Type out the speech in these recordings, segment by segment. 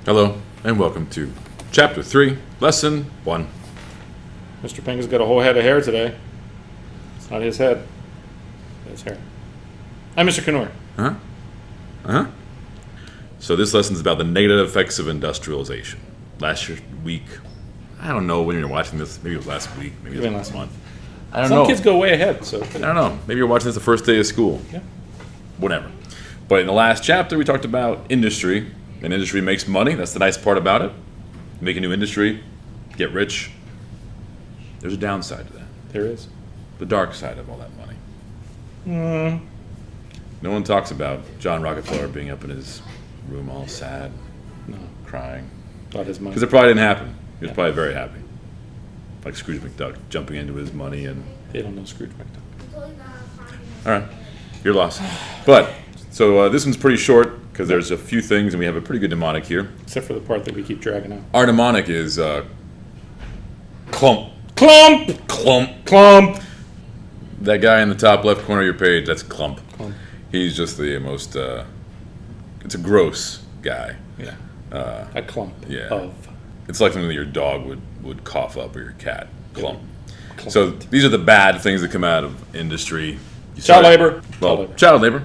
Hello, and welcome to Chapter 3, Lesson 1. Mr. Pink has got a whole head of hair today. It's not his head. It's his hair. I'm Mr. Knor. So this lesson is about the negative effects of industrialization. Last week, I don't know when you were watching this. Maybe it was last week. Maybe it was last month. I don't know. Some kids go way ahead, so... I don't know. Maybe you're watching this the first day of school. Yeah. Whatever. But in the last chapter, we talked about industry. And industry makes money. That's the nice part about it. Make a new industry, get rich. There's a downside to that. There is. The dark side of all that money. No one talks about John Rockefeller being up in his room all sad, crying. Thought his money. Because it probably didn't happen. He was probably very happy. Like Scrooge McDuck jumping into his money and... They don't know Scrooge McDuck. All right. You're lost. But, so this one's pretty short because there's a few things and we have a pretty good mnemonic here. Except for the part that we keep dragging out. Our mnemonic is clump. Clump! Clump. Clump! That guy in the top left corner of your page, that's Clump. Clump. He's just the most, it's a gross guy. Yeah. A clump of... It's like something that your dog would cough up or your cat. Clump. Clump. So these are the bad things that come out of industry. Child labor. Well, child labor.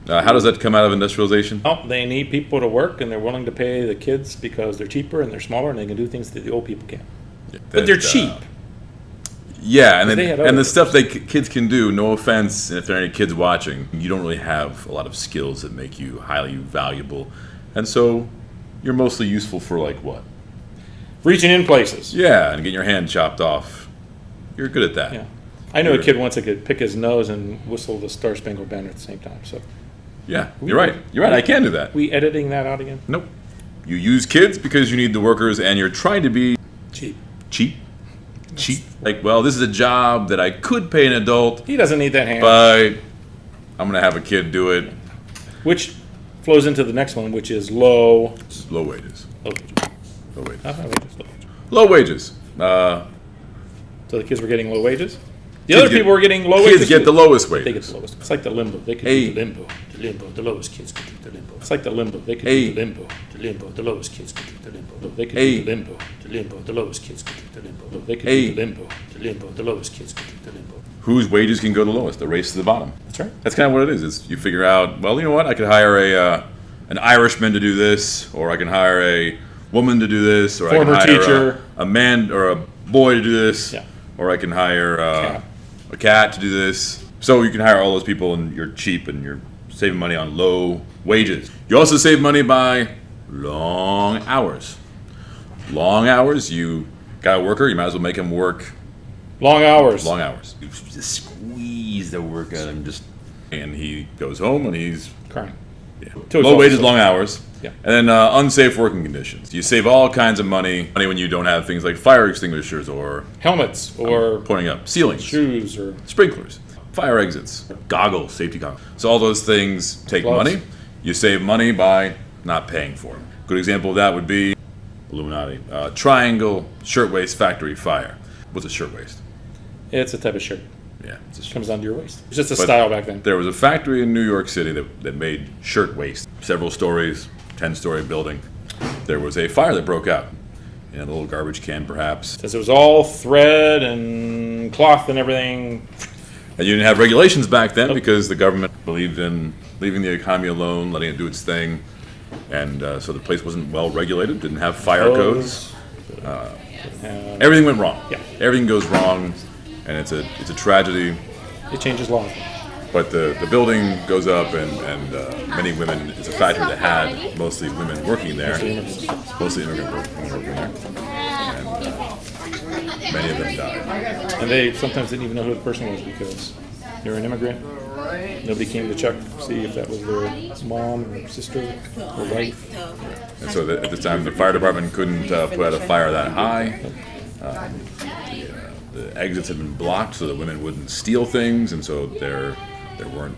How does that come out of industrialization? Oh, they need people to work, and they're willing to pay the kids because they're cheaper and they're smaller and they can do things that the old people can't. Yeah, But they're cheap. Yeah, and the others. stuff that kids can do, no offense, and if there are any kids watching, you don't really have a lot of skills that make you highly valuable. And so you're mostly useful for like what? Reaching in places. Yeah, and getting your hand chopped off. You're good at that. Yeah. I knew a kid once that could pick his nose and whistle the Star Spangled Banner at the same time. So yeah, you're right. You're right. I can do that. We editing that out again? Nope. You use kids because you need the workers and you're trying to be Cheap. Cheap. Like, well, this is a job that I could pay an adult. He doesn't need that hand. But I'm going to have a kid do it. Which flows into the next one, which is low... Low wages. Low wages. Low wages. Not high wages, low wages. Low wages. So the kids were getting low wages? The other people were getting low wages? Kids get the lowest wages. They get the lowest. It's like the limbo. They could do the limbo. The limbo. The lowest kids could do the limbo. It's like the limbo. They could do the limbo. The limbo. The lowest kids could do the limbo. They could do the limbo. The limbo. The lowest kids could do the limbo. They could do the limbo. The limbo. The lowest kids could do the limbo. Whose wages can go the lowest? The race to the bottom. That's right. That's kind of what it is. It's you figure out, well, you know what? I could hire an Irishman to do this, or I can hire a woman to do this, or Former I can hire teacher. a man or a boy to do this, Yeah. or I can hire a cat to do this. So you can hire all those people, and you're cheap, and you're saving money on low wages. You also save money by long hours. Long hours. You got a worker, you might as well make him work Long hours. long hours. You just squeeze the work out of him, and he goes home and he's Crying. yeah. Low wages, long hours. Yeah. And then unsafe working conditions. You save all kinds of money when you don't have things like fire extinguishers or Helmets or pointing up ceilings, shoes or... sprinklers, fire exits, goggles, safety goggles. So all those things take Gloves. money. You save money by not paying for them. Good example of that would be Illuminati. Triangle Shirtwaist Factory Fire. What's a shirtwaist? It's a type of shirt. Yeah, it's a shirt. Comes down to your waist. It's just a style back then. There was a factory in New York City that made shirtwaist. Several stories, 10-story building. There was a fire that broke out in a little garbage can, perhaps. Since it was all thread and cloth and everything. And you didn't have regulations back then because the government believed in leaving the economy alone, letting it do its thing. And so the place wasn't well regulated, didn't have fire codes. Everything went wrong. Yeah. Everything goes wrong, and it's a tragedy. It changes laws. But the building goes up, and many women. It's a factory that had mostly women working there, mostly immigrant women working there, and many of them died. And they sometimes didn't even know who the person was because they were an immigrant. Nobody came to check to see if that was their mom or sister or wife. And so at the time, the fire department couldn't put out a fire that high. The exits had been blocked so that women wouldn't steal things, and so there weren't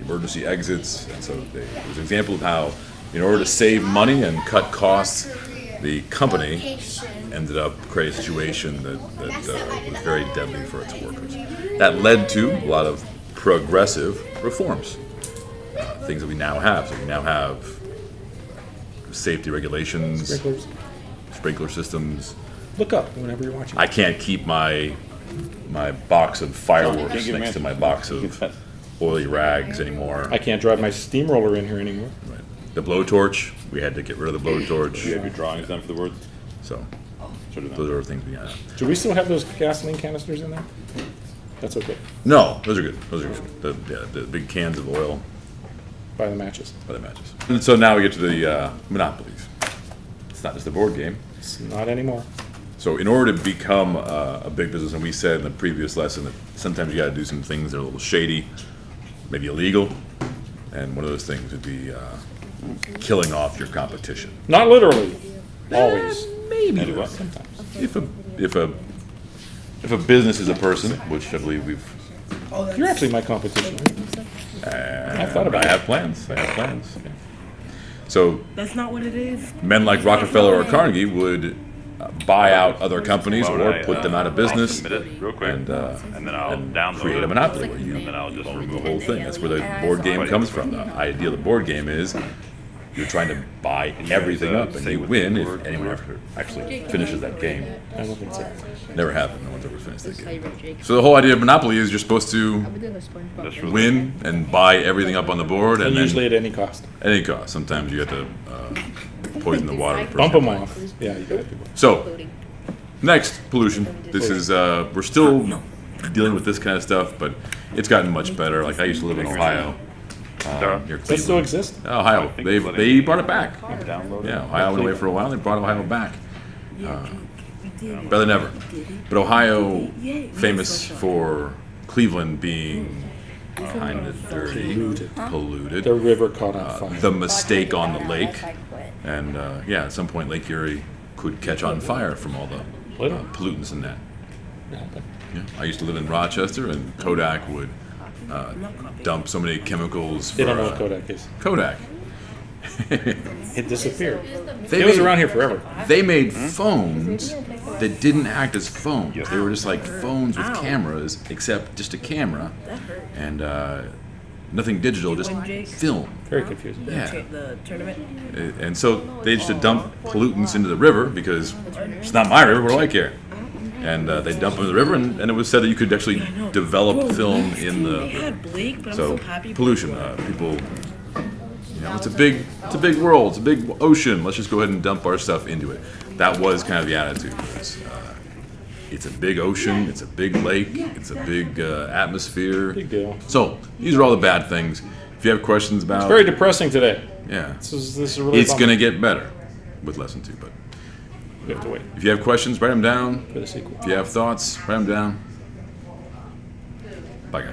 emergency exits. And so it was an example of how, in order to save money and cut costs, the company ended up creating a situation that was very deadly for its workers. That led to a lot of progressive reforms, things that we now have. So we now have safety regulations, Sprinklers. sprinkler systems. Look up whenever you're watching. I can't keep my box of fireworks Can't give next to him my box of oily rags anymore. I can't drive my steamroller in here anymore. Right. The blowtorch, we had to get rid of the Do you blowtorch. have your drawings done for the words? So Should have those done. are things we got. Do we still have those gasoline canisters in there? That's okay. No, those are good. Those are good. The big cans of oil Buy the matches. by the matches. And so now we get to the Monopolies. It's not just a board game. It's not anymore. So in order to become a big business, and we said in the previous lesson that sometimes you got to do some things that are a little shady, maybe illegal, and one of those things would be killing off your competition. Not literally. Always. Maybe what? Sometimes. if a business is a person, which I believe we've. You're actually my competition. Right? I've thought about I it. have plans. I have plans. So That's not what it is. men like Rockefeller or Carnegie would buy out other companies Why would or I, put them out of I'll business submit it real quick, and then I'll download create it, a monopoly where you and then I'll just own the remove whole it. thing. That's where the board game comes from. The idea of the board game is you're trying to buy everything up, and say you what win the if word- anyone ever actually finishes that game. I don't think so. Never happened. No one's ever finished that game. So the whole idea of Monopoly is you're supposed to Just for the- win and buy everything up on the board, and And then usually at any cost. at any cost. Sometimes you have to poison the water. with Bump person. them off. Yeah, you gotta do it. So next, pollution. This is we're still dealing with this kind of stuff, but it's gotten much better. Like I used to live in Ohio. Near Does that still Cleveland. exist? Ohio. think They it's letting they me brought it back. Download it. Yeah, Ohio went away for a while. They brought Ohio back. Better than ever. But Ohio, famous for Cleveland being kind of dirty, polluted. The river caught on fire. The mistake on the lake, and yeah, at some point Lake Erie could catch on fire from all the pollutants in that. Yeah. I used to live in Rochester, and Kodak would dump so many chemicals for They don't know what Kodak is. Kodak. It disappeared. They It was made- around here forever. They made phones that didn't act as phones. They were just like phones with cameras, except just a camera, and nothing digital, just film. Very confusing. Yeah. The tournament. And so they used to dump pollutants into the river because it's not my river. What do I care? And they dump them in the river, and it was said that you could actually develop film in the They river. had Blake, but I'm So so happy. pollution, people. You know, it's a big world. It's a big ocean. Let's just go ahead and dump our stuff into it. That was kind of the attitude. It's a big ocean. It's a big lake. It's a big atmosphere. Big deal. So these are all the bad things. If you have questions about, Very depressing today. yeah, This is really it's bummer. gonna get better with lesson 2. But We have to wait if you have questions, write them down. for the sequel. If you have thoughts, write them down. Bye, guys.